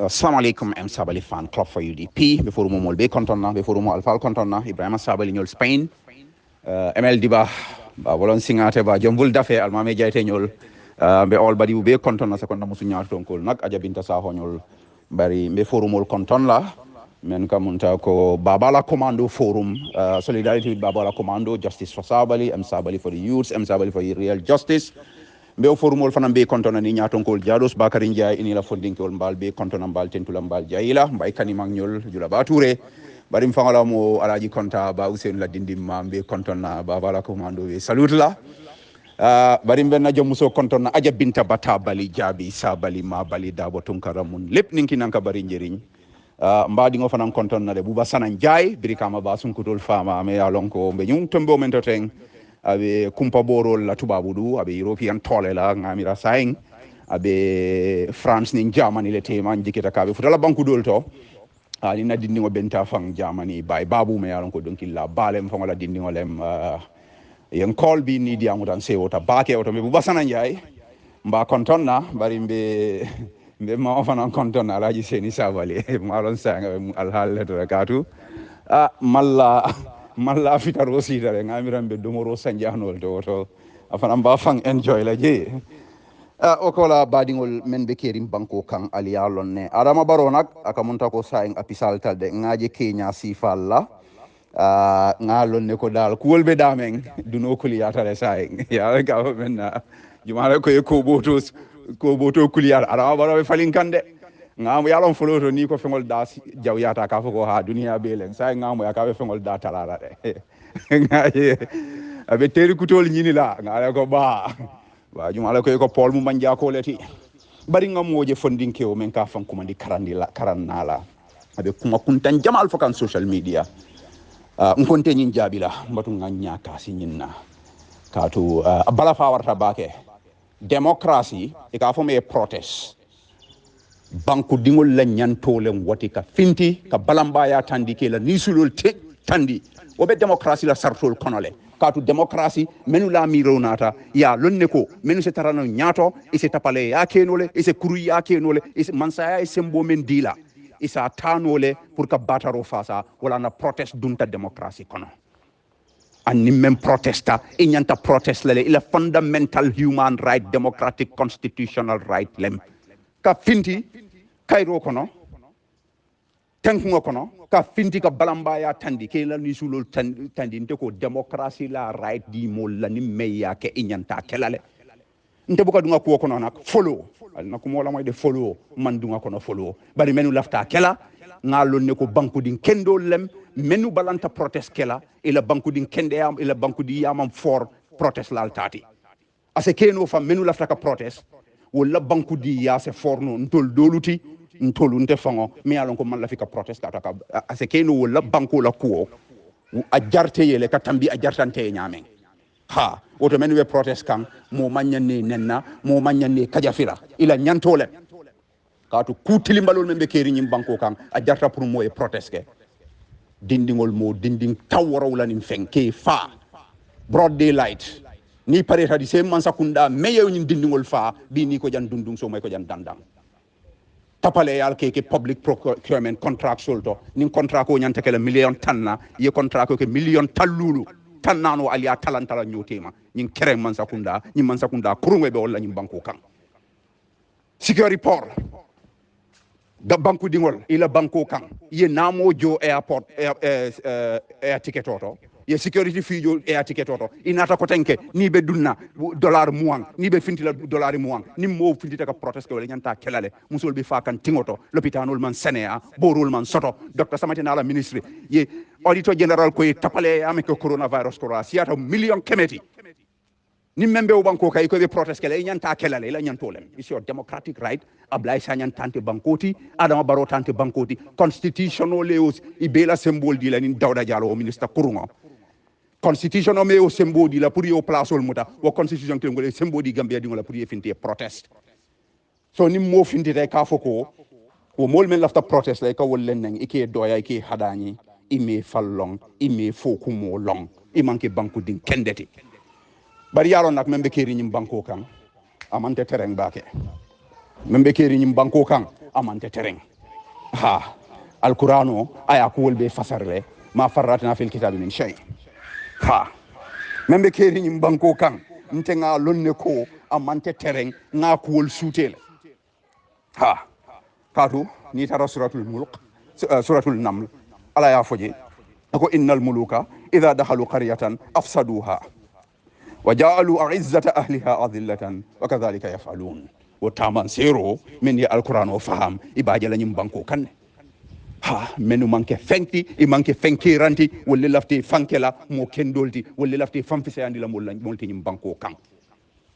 Assalamu alaikum, M Sabaly fan club for UDP. Before mo be kontonna, before mo alfal kontonna, Ibrahim Sabaly ñol Spain. ML Diba, ba bolon singate ba jombul dafe almame jayte ñol be all badi be kontonna sekonda musu ñaar tonkol nak aja binta sa ñol bari be forumol konton la men kamunta ko Babala Commando Forum, solidarity with Babala Commando, justice for Sabaly, M Sabaly for the youths, M Sabaly for real justice. Be forumol fana be kontona ni ñatonkol jados Bakary Ndiaye ini la fondinkol mbal be kontona mbal tentula mbal jayila mbay kanimak ñol jula bature barim fangala mo alaji konta ba Usain la dindi mambe kontona Babala Commando be salute la barim benna jom muso kontona aja binta bata bali jabi Sabaly ma bali dabo tunkara mun lepp ninki nanka bari njeriñ mbadi ngo fanan kontona de buba sanan jaay birikama ba sunkutol fama me yalonko be ñung tombo mentoteng abe kumpa borol la tubabudu abe european tole la ngamira saing abe france ni germany le tema jikita kabe futala banku dolto ali na dindi ngo benta fang germany bay babu me yalon ko donki la balem fang la dindi ngo lem yen call bi ni diamu tan sewota baake oto me bu basana njay mba kontonna bari mbe ma fana kontonna alaji seni Sabaly malon sanga al hal to katu malla fitaro sidare ngamirambe domoro sanjanol to afan amba fang enjoy la je o kola badingol men be kerim banko kan aliyalon ne adama baronak akamunta ko saing apisal talde ngaje kenya sifalla ngalon ne ko dal kuwolbe damen duno kuliyata le saing ya ga menna jumala ko boto kuliyata adama baro falin kande ngam yalon foloto ni ko fengol da jawyata ka foko ha duniya belen say ngam ya ka be fengol da talala de ngaye abe teri kutol nyini la ngala ko ba jumala ko pol mu manja ko leti bari ngam moje fondinke o men ka fan kuma di karannala abe kuma kuntan jamal fokan social media nkonte nyin jabila mbatu nganya ka sinyinna katu bala fa warta bake democracy e ka fo me protest banku dingol la ñantolen wati ka finti ka balambaya tandi ke la nisulol tandi wobe démocratie la sartol konole katu démocratie menu la mironata ya lonne ko menu se tarano ñaato e se tapale ya kenole e se kuru ya kenole e se mansaya e sembo men dila e sa tanole pour ka bataro fasa wala na protest dunta démocratie kono anni même protesta e ñanta protest lele ila fundamental human right democratic constitutional right lem ka finti kayro kono tankungo kono ka finti ka balambaya tandi ke la ni sulol tandi nte ko démocratie la right di mol la ni meya ke inyanta kelale nte buka dunga ko kono nak follow alna ko mola moy de follow man dunga kono follow bari menu lafta kela ngalo ne ko banku din kendo lem menu balanta protest kela ila banku din kende am ila banku di yamam for protest la altati ase keno fam menu lafta ka protest wala banku di ya se forno ntol doluti ntolu nte fango mi alon ko man la fika protest ka ase keno wala banku la ko a jarte yele ka tambi a jartante nyamen ha woto men we protest kan mo manyane nenna mo manyane kajafira ila nyantole katu kutili mbalol men be keri nyim banko kan a jarta pour mo e protest ke dindingol mo dinding tawrawla nim fenke fa broad daylight ni pare hadi sem man sakunda meyew ñin dindingol fa bi ni ko jan dundung so may ko jan dandang tapale yal ke public procurement contract solto ni contract ko ñanta kala million tanna ye contract ko ke million tallulu tannano aliya talantala ñotema ñin kere man sakunda kurungwe be wala ñim banko kan security port da banku dingol ila banko kan ye namo jo airport air ticket auto ye security fee jo air ticket auto inata ko tenke ni be dunna dollar muang ni be fintila dollar muang ni mo fintita ka protest ko nyanta kelale musul bi fakan tingoto l'hôpital man senea borul man soto docteur samatina la ministre ye auditor general ko tapale ame ko coronavirus ko siata million kemeti ni membe o banko kay ko be protest kele nyanta kelale la nyantolem is your democratic right ablay sa nyantante bankoti adama baro tante bankoti constitutional leos ibela symbole di la ni dawda diallo o ministre kurungo constitution o me o symbole di la pour yo place ol muta o constitution ke ngol symbole di Gambia di ngol pour yefinte protest so ni mo fintite ka foko o mol men lafta protest lay ka wollen nang ike doya ike hadani ime fallong ime foku mo long imanke banku din kendeti bari yaro nak membe keri nyim banko kan amante tereng bake membe keri nyim banko kan amante tereng ha alqur'ano aya ko wolbe fasarre ma farratna fil kitabi min shay ha membe keri nyim banko kan ntenga lonne ko amante tereng nga ko wol sutel ha katu ni tara suratul mulk suratul naml ala ya foje ako innal muluka idha dakhalu qaryatan afsaduha wa ja'alu a'izzata ahliha adillatan wa kadhalika yaf'alun wo taman sero min ya alquran o faham ibaje la nyim banko kan ha menu manke fenki e manke fenkiranti wolle lafti fankela mo kendolti wolle lafti famfise andi la molti nyim banko kan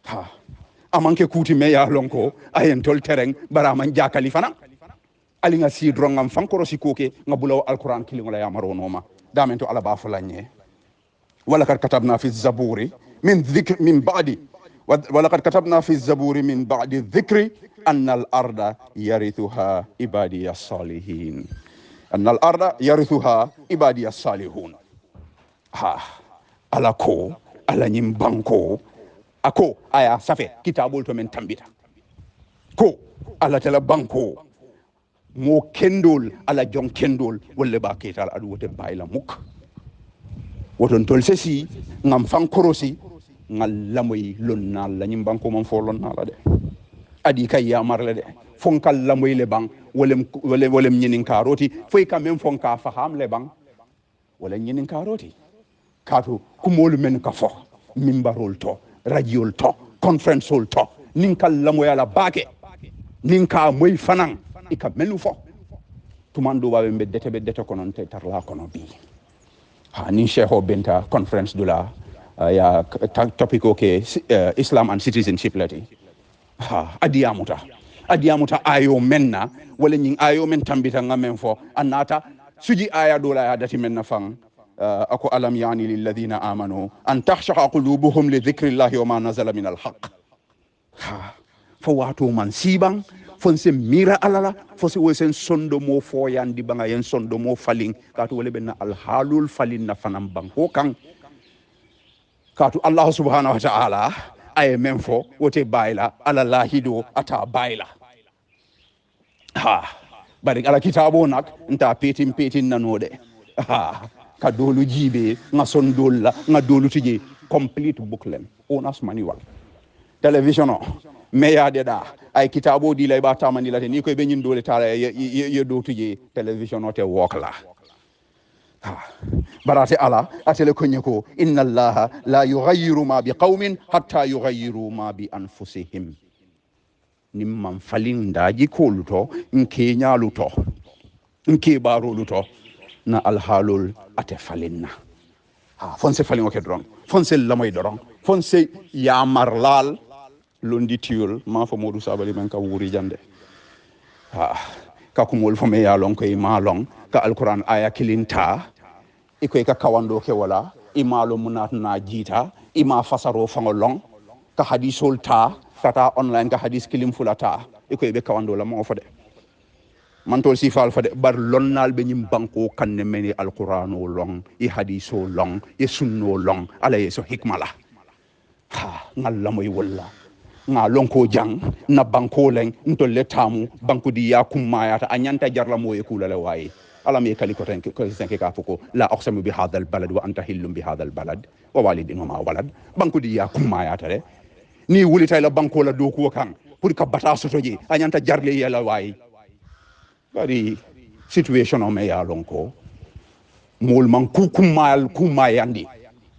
ha amanke kuti me ya lonko ayen tol tereng barama jakali fana ali nga si drongam fankoro sikoke ngabulaw alquran kilingola ya maronoma damento ala ba fulanye wala kad katabna fi zaburi min dhikr min ba'di wala kad katabna fi zaburi min ba'di dhikri anna al-arda yarithuha ibadi as-salihin anna al-arda yarithuha ibadi as-salihun ha alako ala nyim banko ako aya safe kitabul to men tambita ko ala tala banko mo kendol ala jon kendol wolle ba ketal adu wote bayla muk woton tol sesi ngam fankorosi ngal lamoy lonnal la nyim banko mon fo lonnala de adi kay ya marle de fonkal lamoy le bang wolem nyinin karoti foy kam même fonka faham le bang wala nyinin karoti kato kumol men ka fo mimbarol to radio to conference to ninkal lamoy ala bake ninka moy fanan ika menu fo tumando babe beddete konon te tarla kono bi ha ni sheho benta conference dula ya topic okay Islam and citizenship lati ha adiamuta ayo menna wala nyin ayo men tambita ngamen fo anata suji aya dula ya dati menna fang ako alam yani lil ladina amanu an takhsha qulubuhum li dhikrillahi wa ma nazala min al haqq ha fo wato man sibang fonse mira alala fosi wosen sondo mo foyandi banga yen sondo mo falin katu wala benna al halul falin na fanam bang ho kan katu Allah subhanahu wa ta'ala ay memfo wote bayla ala lahido ata bayla ha bari ala kitabo nak nta petin nanode ha ka dolu jibe nga son dolla nga dolu tije complete booklet onas manual television o meyade da ay kitabo di lay ba tamani la ni koy be ñin dole tala ye do tuje television o te wokla ha barate ala atele ko nyeko inna allaha la yughayyiru ma biqaumin hatta yughayyiru ma bi anfusihim nimman falindaji koluto nke nyaluto nke baroluto na alhalul ate falinna ha fonse falin o ke dron fonse lamoy doron fonse ya marlal londi tiol ma fa Mamodou Sabaly men ka wuri jande ha ka kumol fo me ya lon ko ma lon ka alquran aya kilinta iko ka kawando ke wala imalo munat na jita ima fasaro fango lon ka hadisol ta kata online ka hadis kilim fulata iko be kawando la mo fo de man tol si fal fo de bar lonnal be nyim banko kanne meni alquran o lon i hadiso lon e sunno lon ala yeso hikmala ha ngalla moy walla nga lonko jang na banko len ntolle tamu banko di ya kumayata anyanta jarla moye kulale wayi ala me kali ko tanke ko senke ka foko la aqsamu bi hadha al balad wa anta hillum bi hadha al balad wa walidin wa ma walad banko di ya kumayata de ni wuli tay la banko la do ko kan pour ka bata soto ji anyanta jarle yela wayi bari situation o me ya lonko mol man kumayandi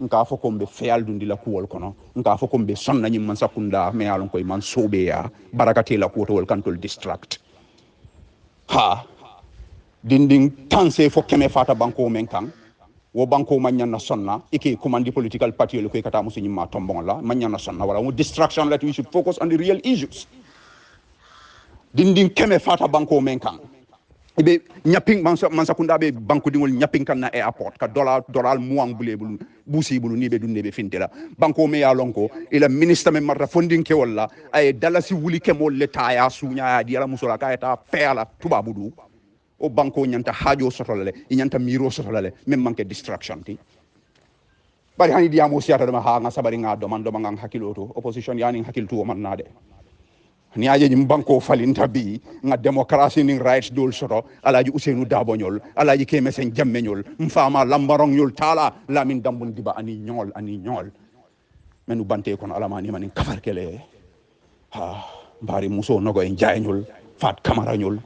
nka fo ko be feyal dundi la kuwol kono nka fo ko be sonna nyim man sakunda me alon koy man sobe ya barakati la ko to wol kantol distract ha dinding tanse fo keme fata banko men kan wo banko man nyanna sonna iki commandi political party le koy kata musu nyima tombon la man nyanna sonna wala mo distraction that we should focus on the real issues dinding keme fata banko men kan ibe nyapping man sakunda be banko dingol nyapping kan na airport ka dollar muang bulebul busi bulu ni be dunne be fintela banko me ya lonko ila ministre me marra funding ke wala ay dalasi wuli ke mol leta ya sunya di ala musola ka eta pela tuba budu o banko nyanta hajo sotolale nyanta miro sotolale même manke distraction ti bari hani diamo siata dama ha nga sabari nga do man do nga hakiloto opposition yani hakiltu man nade ni aje jim banko falinta bi nga démocratie ni rights dol soto alaji Ousseynou Daboñol alaji Keme Sen Jammeñol mfama lambarong ñol tala lamin dambun diba ani ñol menu bante kon alamani manin kafarkele ha bari muso nogo en jayñol fat camarañol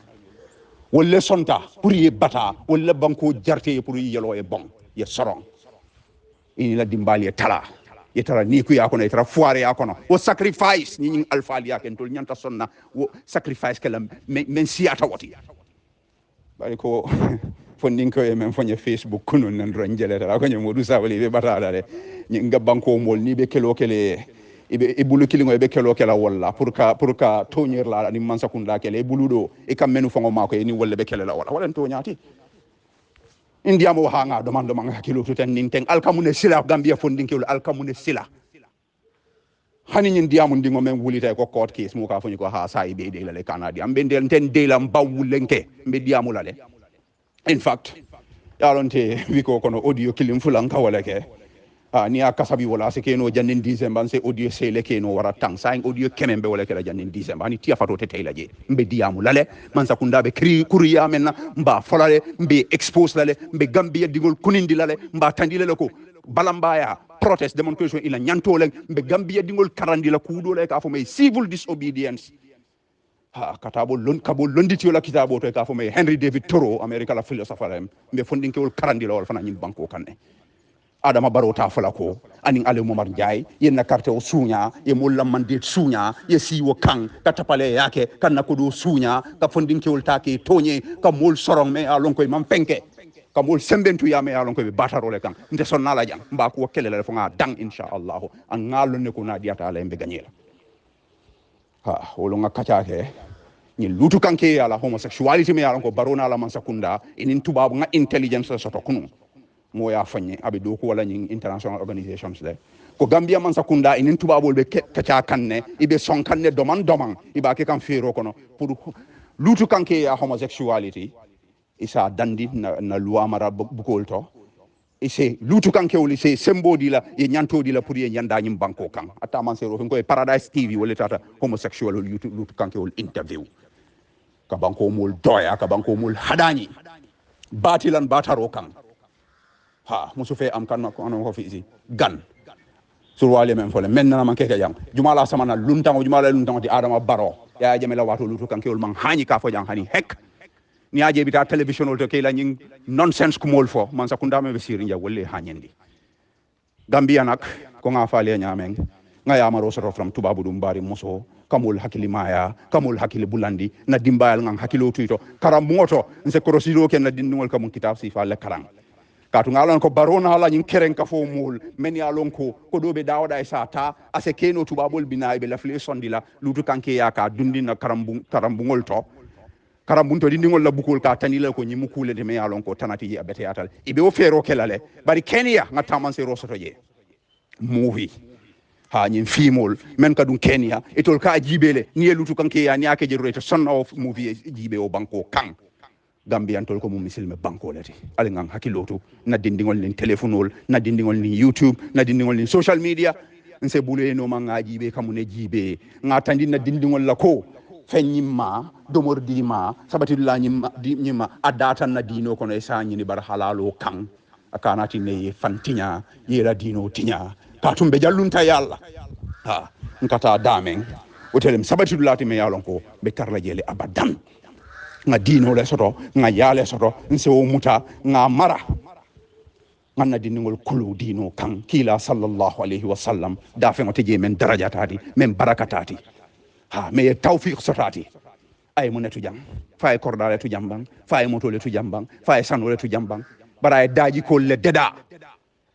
wolle sonta pour ye bata wolle banko jarte pour yelo e bon ye sorong ini la dimbali e tala yetara ni ku yakono yetara foire yakono wo sacrifice ni alfa ya ken tol nyanta sonna wo sacrifice kala men siata woti bari ko fondin ko e men fonye Facebook kuno nan ranjele tara ko Mamodou Sabaly be batala de ni ngabanko mol ni be kelo kele e bulu kilingo e be kelo kala walla pour ka tonyer la ni mansa kunda kele e buludo e kam menu fongo mako e ni wolle be kele la wala to nyati indiamo hanga domando manga hakilo to tan ninteng alkamune sila Gambia fondin kelo alkamune sila hani nyin diamu ndingo men wulita ko court case mo ka fonyi ko ha sai be de la Canada ambe del ten de la mbawulenke mbe diamu la de in fact yalonte wiko kono audio kilim fulan ka wala ke ni akasabi wala se keno jannen December se audio se le keno wara tang sa audio kemembe wala ke la jannen December ni tia fato te tayla je mbe diamu lale man sa kunda be kuriya menna mba folale mbe expose lale mbe Gambia digol kunindi lale mba tandile lako balambaya protest demonstration ila nyantole mbe Gambia dingol karandi la kudo le ka fo may civil disobedience katabo londiti wala kitabo to ka fo may Henry David Thoreau America la philosopher mbe fondinke wol karandi la wala fana nyim banko kanne Adama Barrow ta fala ko anin Ale Momar Ndiaye yenna carte o sunya ye molla mandate sunya ye siwo kan katapale yake kanna ko do sunya ka fondinke wol take tonye ka mol sorong me alon koy mam penke ka mol sembentu ya me alon koy be batarole kan nte sonnala jang mba ko kele la fo nga dang inshallah an ngalo ne ko na diata la mbe gagnela wolo nga kachake ni lutu kanke ala homosexuality me alon ko barona la man sakunda inin tubabu nga intelligence soto kunu mo ya fanye abi do ko wala ñing international organizations le ko Gambia man sakunda inin tubabol be kacha kanne ibe son kanne doman iba ke kan fero kono pour lutu kanke ya homosexuality isa dandi na loi mara bukol to ise lutu kanke woli se sembo di la e nyanto di la pour ye nyanda nyim banko kan ata man sero ko Paradise TV wala tata homosexual lutu kanke wol interview ka banko mul doya ka banko mul hadani batilan bataro kan musu fe am kan ko anon ko fi gan sur wale men fole men na man keke jang jumala samana luntango di Adama Barrow ya jamela wato lutu kan kewol man hani ka fo jang hani hek ni aje bita television to ke la nying nonsense ko mol fo man sakunda me be siri nja wolle hanyendi Gambia nak ko nga faale nyamen nga ya maro soto from tubabu dum bari muso kamul hakili maya kamul hakili bulandi na dimbayal ngang hakilo tuito karam moto nse korosiro ken na dindungol kam kitab si fa le karang katu ngalon ko barona hala nyin keren ka fo mul men ya lon ko dobe dawda e sata ase keno tubabol bina be la fle sondila lutu kanke ya ka dundi na karambungol to karambunto dindingol la bukol ka tanila ko nyimu kule de men ya lon ko tanati ji abete atal ibe o fero kelale bari Kenya ngata man se rosoto je movie nyin fimol men ka dun Kenya etol ka jibele ni lutu kanke ya ni ake je roto son of movie jibe o banko kan Gambian tol ko mum misilme banko lati ali ngang hakiloto na dindingol ni telefonol na dindingol ni YouTube na dindingol ni social media nse bule no mangaji be kamune jibe ngatandi na dindingol la ko fenyima domordima sabatilla nyima adata na dino kono e sanyi ni bar halalo kan akanati ne fantinya yera dino tinya katumbe jallunta yalla nkata damen wotelem sabatilla ti me yalon ko be tarla jele abadan nga dino le soto nga yale soto nse o muta nga mara nganna diningol kulu dino kan kila sallallahu alaihi wasallam dafe ngote je men darajatati men barakatati me tawfiq sotati ay munetu jam fay kordale tu jambang fay motole tu jambang fay sanole tu jambang bara daji ko le deda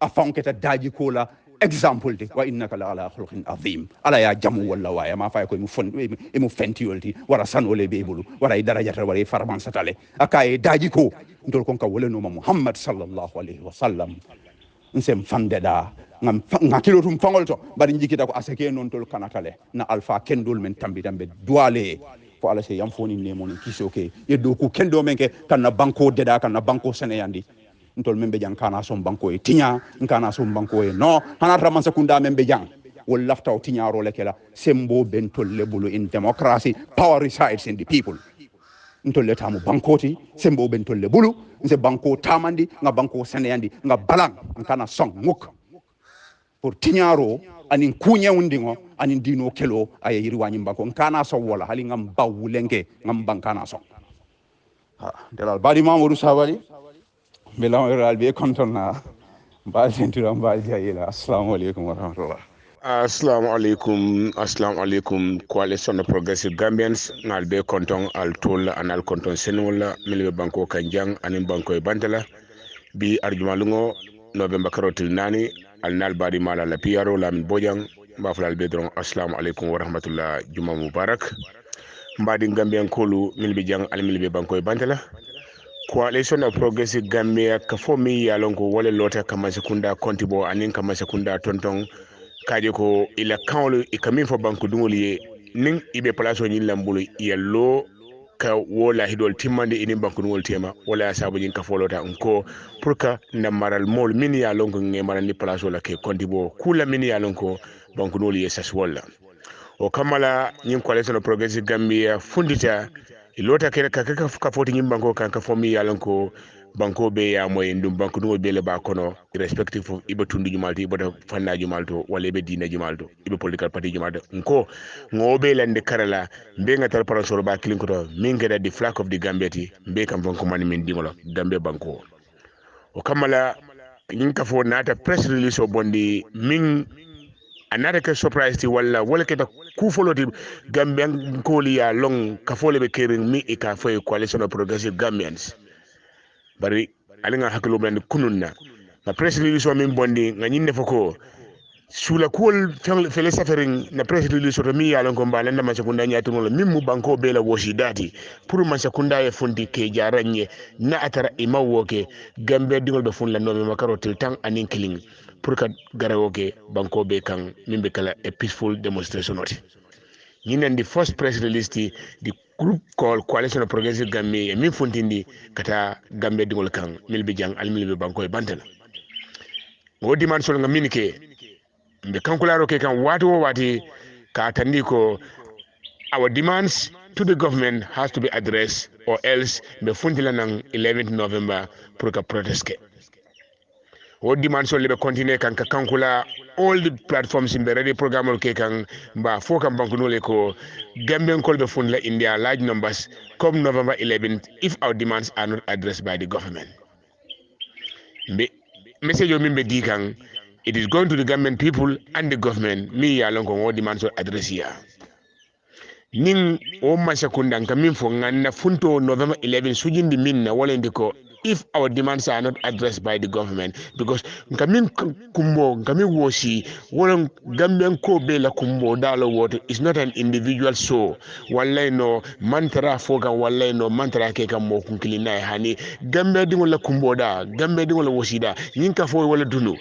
a fonketa daji ko la example de wa innaka la ala khulqin azim ala ya jamu walla wa ma fay ko mu fentiolti wara sanole be bulu wara darajata wara farman satale akaye daji ko ndol kon ka wala no Muhammad sallallahu alaihi wasallam nsem fandeda ngam kilotum fangolto bari jikita ko asake non tol kanatale na alfa kendol men tambi dambe duale fo ala se yam foni ne mon kisoke yeddo ko kendo menke kana banko deda kana banko seneyandi ntol membe jang kana som banko e tinya kana som banko e no hanata man sakunda membe jang will lafta o tiñaro le kela sembo bentol lebulu in democracy. Power resides in the people. Ntolle tamu bankoti sembo bentolle bulu nse banko tamandi nga banko seneyandi nga balang nkana song muk pour tiñaro anin kuñe undingo anin dino kelo ay yirwani banko nkana so wala hali ngam bawulenke ngam bankana so delal badi Mamodou Sabaly belam ral be kontonna bal senturam bal jayila assalamu alaikum wa rahmatullah. Assalamu alaikum coalition of progressive Gambians ngal be konton al tol anal konton senwala milbe banko kanjang anin banko e bantala bi arjumalungo Novemba karotil nani al nal badi mala la piaro la min bojang mbafal be dron assalamu alaikum wa rahmatullah juma mubarak mbadi Gambian kolu milbe jang al milbe banko e bantala coalition of progressive Gambia ka fo mi yalongo wala lota kama sekunda kontibo anin kama sekunda tonton kaje ko ila kawlo ikamin fo banku dungoli ye ning ibe plaso nyin lambulu yello ka wola hidol timmande ini banku dungol tema wala sabu nyin ka folota onko pourka na maral mol min ya lonko ngemara ni plaso la ke kontibo kula min ya lonko banku dungol ye saswalla o kamala nyin coalition of progressive Gambia fundita ilota kere ka foti nyin banko kan ka fomi ya lonko banko be ya moy ndum banko dum be le ba kono irrespective of ibe tundu jumalto ibe fanna jumalto wala ibe dina jumalto ibe political party jumalto nko ngobe lande karala be ngatal parasoro ba kilinko to min geda the flag of the Gambia ti be kam banko man min dingolo Gambia banko o kamala nyin ka fo nata press release o bondi min another ke surprise ti wala ke ta ku foloti Gambian koli ya long ka fole be kering mi e ka fo coalition of progressive Gambians bari alinga hakilo ben kununna na press release o min bondi nga nyinne foko sula kol fele safering na press release o mi yalon ko mbala na sekunda nyatu ngol min mu banko bela wosi dati pour man sekunda e fundi ke jaranye na atara imawoke Gambia dingol be fun la no me makaro til tang anin killing pour ka garawoke banko be kan min be kala a peaceful demonstration oti ñinen the first press release the group called coalition of progressive Gambia min funtindi kata Gambia dingol kan milbe jang al milbe banko e bantala o dimansol nga minike mbe kankularo ke kan wato wati ka tandi ko our demands to the government has to be addressed or else mbe funtila nang 11th November pour ka protest ke o dimansol le be continue kan ka kankula all the platforms in the ready program ke kan ba fo kan banku nole ko Gambian call be fund la India large numbers come November 11th if our demands are not addressed by the government. Mbe message o mimbe di kan it is going to the Gambian people and the government mi ya lon ko o demands o address ya ning o masakunda kan min fo nganna funto November 11 sujindi minna wala ndiko if our demands are not addressed by the government because ngamin kumbo ngamin wosi wala Gambian ko be la kumbo dalo water is not an individual so wallahi no mantara foga wallahi no mantara ke kam mo kunkilina hani Gambia dingo la kumbo da Gambia dingo la wosi da yinka fo wala dunu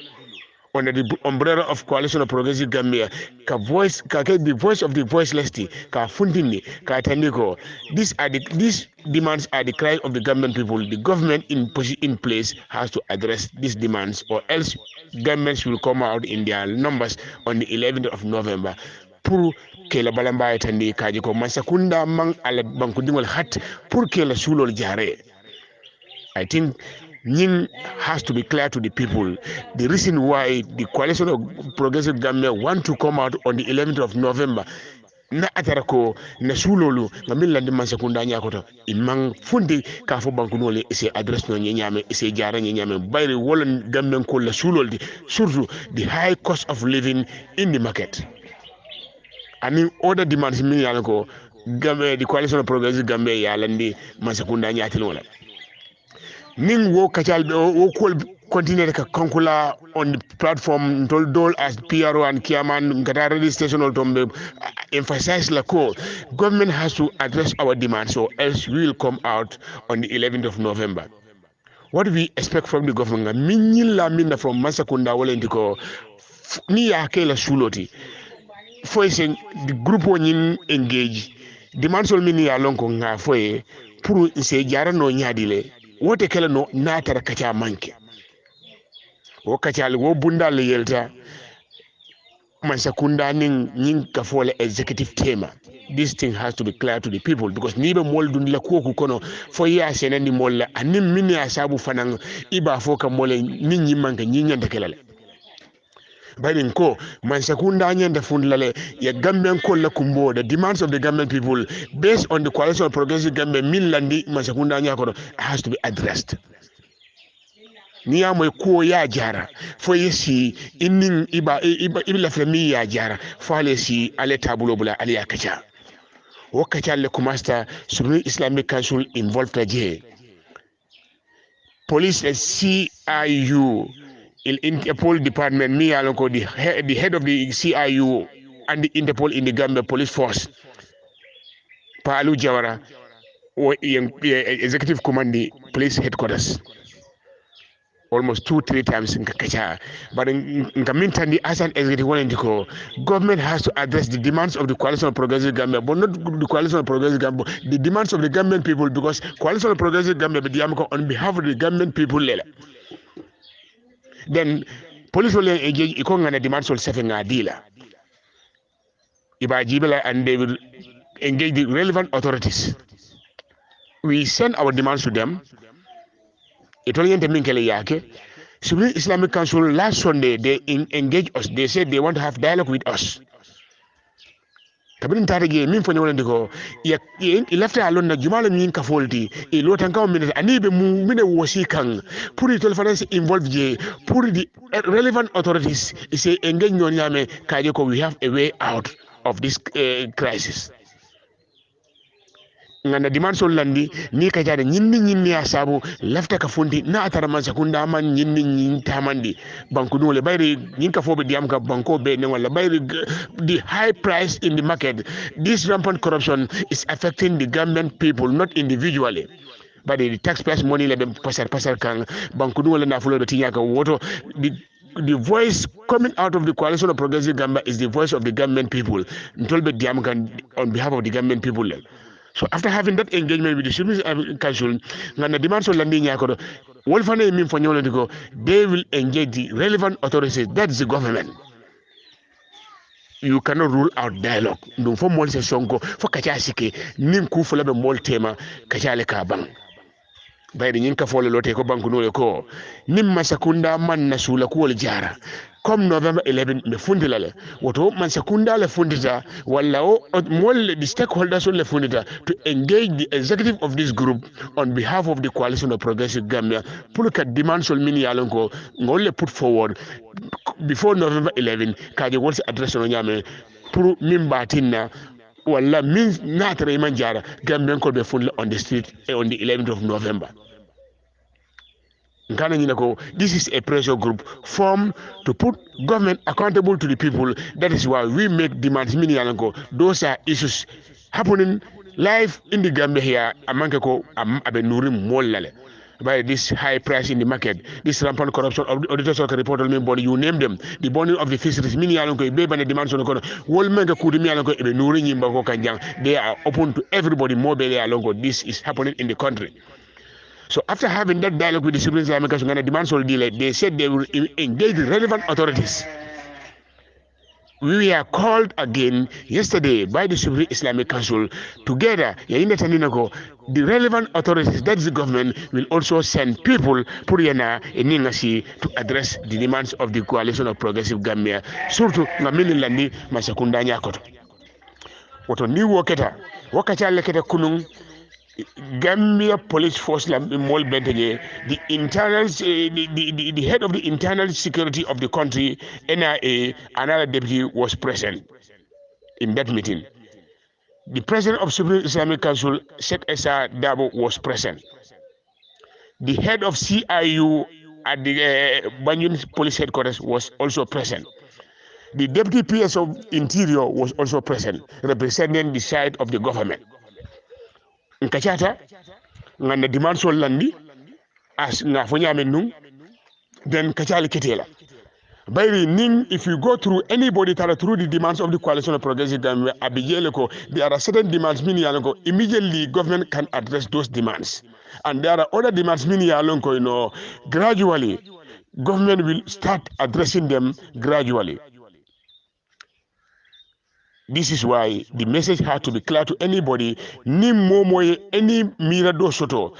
under the umbrella of coalition of progressive Gambia ka voice ka ke the voice of the voiceless ka fundini ka tandiko these demands are the cry of the Gambian people. The government in place has to address these demands or else governments will come out in their numbers on the 11th of November pour que la balamba tandi kaji ko masakunda mang ala banku dingol hat pour que la sulol jare. I think Ning has to be clear to the people. The reason why the coalition of progressive Gambia want to come out on the 11th of November na atarako na sulolu ngamilla ndi masakunda nyakoto imang fundi ka fo banku nole ese address no nyame ese jara nyame bayri wala Gambian ko la suloldi surtout the high cost of living in the market. Ani other demands min yalako Gambia the coalition of progressive Gambia yalandi masakunda nyatil wala ning wo kachal wo kol continue ka kankula on the platform dol as PRO and Kiaman ngata radio station ol tombe emphasize la ko government has to address our demands so else we will come out on the 11th of November. What do we expect from the government? Minilla minna from Masakunda wala ndiko ni ya kela suloti foysen the group wonin engage demands ol mini ya lonko nga foye pour se jara no nyaadile wote kala no natara kacha manke wo kacha wo bundal yelta Mansakunda ning nying kafole executive tema. This thing has to be clear to the people because nibe mol dun la ko kono fo ya senani mol la anim mini asabu fanang iba foka mole ninyi manka nyinyanda kelale. Biden ko Mansakunda nyanda fundlale ya Gambian ko la kumbo the demands of the Gambian people based on the coalition of progressive Gambia min landi Mansakunda nyako has to be addressed. Niya moy ko ya jara fo yesi inin iba fami ya jara fo ale si ale tabulo bula ale yakacha wakacha le kumasta Supreme Islamic Council involved aje police CIU in Interpol department mi alon ko the head of the CIU and the Interpol in the Gambia police force Palu Jawara or executive command the police headquarters almost 2-3 times in Kakacha. But in the meantime, the as an executive one indico, government has to address the demands of the coalition of progressive Gambia, but not the coalition of progressive Gambia, the demands of the Gambian people, because coalition of progressive Gambia on behalf of the Gambian people. Then police will engage the demands of saving a dealer. And they will engage the relevant authorities. We send our demands to them. It only Supreme Islamic Council last Sunday they engaged us. They said they want to have dialogue with us. Kabin tarige min fo nyawle ndiko ya ilafta alon na jumala min ka folti e lotan kaw min anibe mu mine wosi kan pour the telephone involved je pour the relevant authorities say engage nyon yame kaje ko we have a way out of this crisis. Ngana demand sol landi ni ka jade nyinni asabu lafta ka fondi na atara Mansakunda man nyinni tamandi banku dole bayri nyin ka fobe diam ka banko be ne wala bayri the high price in the market. This rampant corruption is affecting the Gambian people not individually, but the taxpayers money le pasar kan banku dole na fulo do tinya ka woto the voice coming out of the coalition of progressive Gambia is the voice of the Gambian people ntolbe diam kan on behalf of the Gambian people. So after having that engagement with the Supreme Council, the demands of landing Yakodo, they will engage the relevant authorities. That's the government. You cannot rule out dialogue. No for more songo for kachasike ninku for lebe mol tema kachale kabang. By the Yinka follow lote ko banku no ko nim Mansakunda man na sula ko jara comme November 11 me fundilale woto Mansakunda le fundita wala o mol the stakeholders le fundita to engage the executive of this group on behalf of the coalition of progressive Gambia pour que demands sol mini yalon ko ngol le put forward before November 11 kaje wol address no nyame pour mimbatina wala min natare manjara Gambian ko be fundle on the street on the 11th of November. This is a pressure group formed to put government accountable to the people. That is why we make demands. Those are issues happening live in the Gambia here. By this high price in the market, this rampant corruption of the auditors of the report, you name them, the burning of the fisheries, demands they are open to everybody. This is happening in the country. So after having that dialogue with the Supreme Islamic Council and demands will delay, they said they will engage the relevant authorities. We were called again yesterday by the Supreme Islamic Council together. The relevant authorities, that is the government, will also send people to address the demands of the coalition of progressive Gambia. Surtout ngamini landi Mansakunda nyakoto. Woto ni woketa leketa kunung Gambia police force the internal the head of the internal security of the country, NIA, another deputy was present in that meeting. The president of Supreme Islamic Council, Sheikh Esa Dabo, was present. The head of CIU at the Banjul police headquarters was also present. The deputy PS of Interior was also present, representing the side of the government. Nkachata ngana demand sol landi as nga fo nyame nu then kachali ketela bayri ning if you go through anybody through the demands of the coalition of progressive Gambia abijele there are certain demands mini yalonko immediately government can address those demands, and there are other demands mini yalonko gradually government will start addressing them gradually. This is why the message had to be clear to anybody. Ni momo any mirado soto.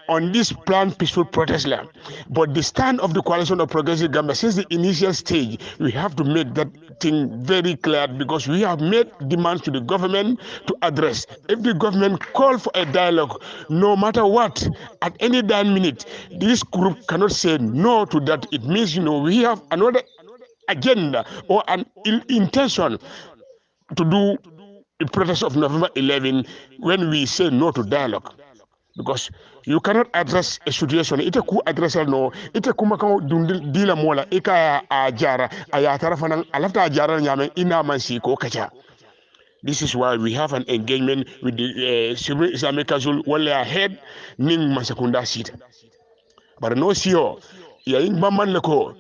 On this planned peaceful protest land. But the stand of the coalition of progressive Gambia since the initial stage, we have to make that thing very clear because we have made demands to the government to address. If the government call for a dialogue, no matter what, at any damn minute, this group cannot say no to that. It means, we have another agenda or an intention to do the protest of November 11 when we say no to dialogue. Because you cannot address a situation ite ku address no ite kuma kan dila mola ika a jara aya tarafanan alafta jara nyame ina man si ko kacha. This is why we have an engagement with the civil Islamic Council wala ahead ning masakunda sita but no sio ya ing bamman leko.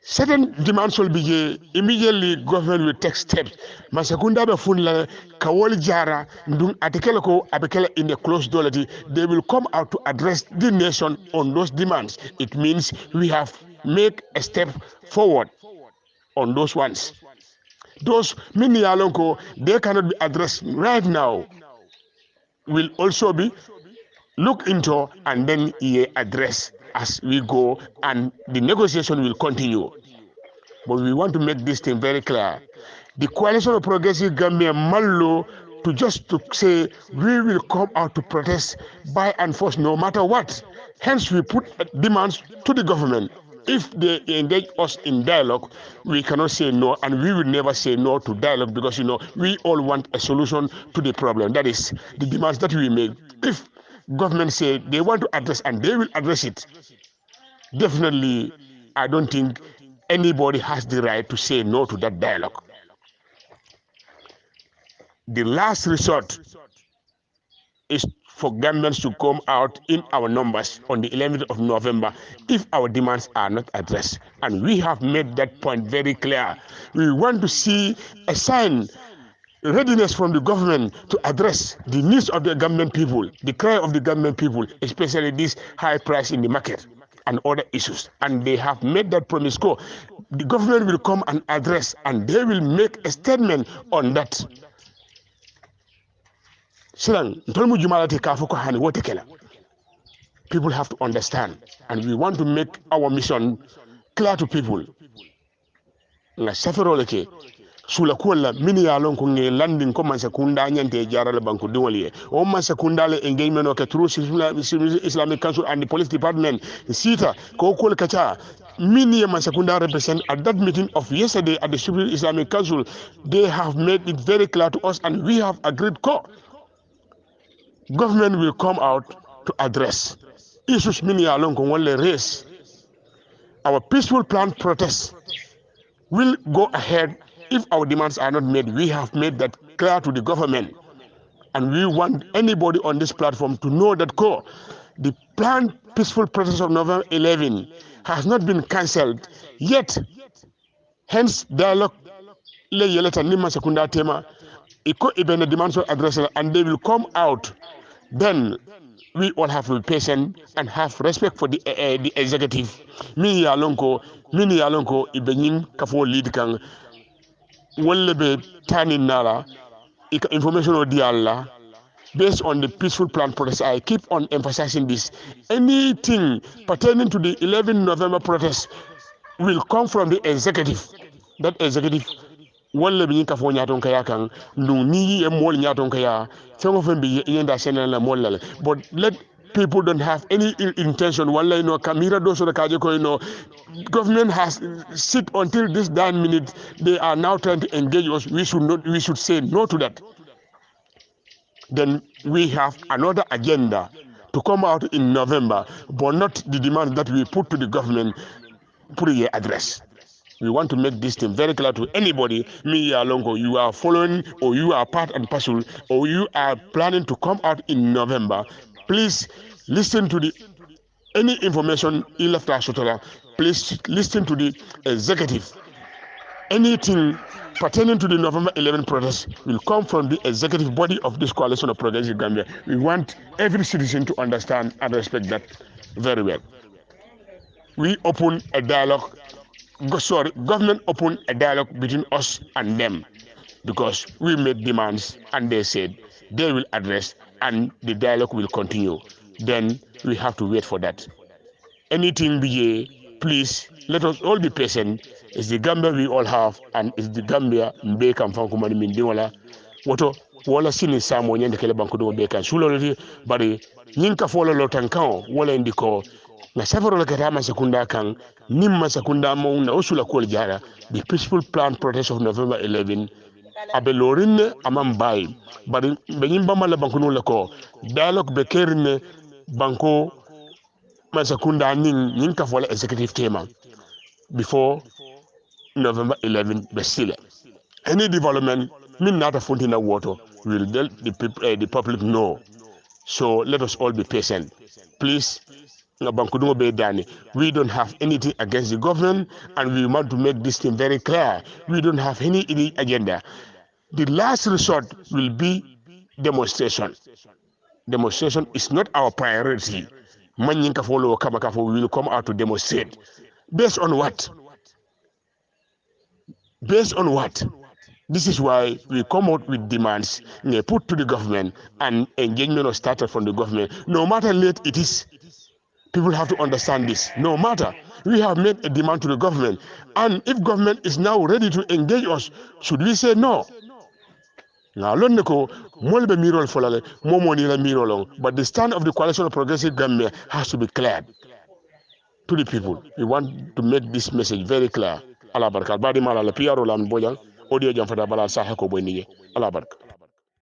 Certain demands will be immediately government will take steps. Masakunda be funla kawol jara ndung atikele ko abekele in the closed door. They will come out to address the nation on those demands. It means we have made a step forward on those ones. Those mini alonko they cannot be addressed right now. Will also be looked into and then address as we go, and the negotiation will continue. But we want to make this thing very clear. The coalition of progressive Gambia Mallo to say we will come out to protest by and force no matter what. Hence we put demands to the government. If they engage us in dialogue, we cannot say no, and we will never say no to dialogue because we all want a solution to the problem. That is the demands that we make. If government say they want to address and they will address it, definitely I don't think anybody has the right to say no to that dialogue. The last resort is for Gambians to come out in our numbers on the 11th of November if our demands are not addressed. And we have made that point very clear. We want to see a sign, readiness from the government to address the needs of the Gambian people, the cry of the Gambian people, especially this high price in the market and other issues. And they have made that promise. The government will come and address, and they will make a statement on that. People have to understand, and we want to make our mission clear to people. Sula kuala mini ya lon ko nge landing ko man sekunda nyante jarale banko diwali o man sekunda le engagement o ke through Islamic Council and the police department sita ko ko kacha mini man sekunda represent at that meeting of yesterday at the Civil Islamic Council. They have made it very clear to us, and we have agreed government will come out to address issues mini ya lon ko wole race. Our peaceful planned protest will go ahead if our demands are not made. We have made that clear to the government, and we want anybody on this platform to know that the planned peaceful protest of November 11 has not been cancelled yet. Hence, dialogue le yeleta nima sekunda tema iko ibene demands are addressed, and they will come out. Then we all have to be patient and have respect for the executive. Mini yalonko ibenyim kafo lead kang wole be tani nala information o dialla based on the peaceful plan protest. I keep on emphasizing this. Anything pertaining to the 11 November protest will come from the executive. That executive wole be kafo nyaton kaya kan ni e mol nyaton kaya fengo fembi yenda senela molal. But let people don't have any ill intention. Wallahi no kamira do so the kaje ko government has sit until this damn minute. They are now trying to engage us. We should say no to that. Then we have another agenda to come out in November, but not the demand that we put to the government put a address. We want to make this thing very clear to anybody. Me Alongo, you are following, or you are part and parcel, or you are planning to come out in November. Please listen to any information you left us. Please listen to the executive. Anything pertaining to the November 11 protest will come from the executive body of this coalition of Progressive Gambia. We want every citizen to understand and respect that very well. We open a dialogue. Government open a dialogue between us and them. because we made demands and they said they will address and the dialogue will continue. Then we have to wait for that. Anything BJ, please let us all be patient. It's the Gambia we all have, and it's the Gambia Mbeka Mfankumani Mindiola. Woto wala sini samo nyende kele banku do beka sulolati bari nyinka fola lotankao wala indiko na safaro la katama sekunda kan nimma sekunda mo na usula ko jara the peaceful plan protest of November 11 abe lorinne amam bay bari be nyimba mala banku no ko dialogue be kerine banko masakunda nyinka fola executive tema before November 11 be sile any development mean not a fountain of water will let the public know. So let us all be patient. Please, we don't have anything against the government, and we want to make this thing very clear. We don't have any agenda. The last resort will be demonstration. Demonstration is not our priority. We will come out to demonstrate. Based on what? Based on what? This is why we come out with demands put to the government, and engagement was started from the government. No matter late it is, people have to understand this. No matter, we have made a demand to the government, and if government is now ready to engage us, should we say no? Now, but the stand of the coalition of progressive Gambia has to be clear to the people. We want to make this message very clear. Allah barka. Badi mala la PRO lam bojang audio jam fata bala sahe ko boy nije. Allah barka.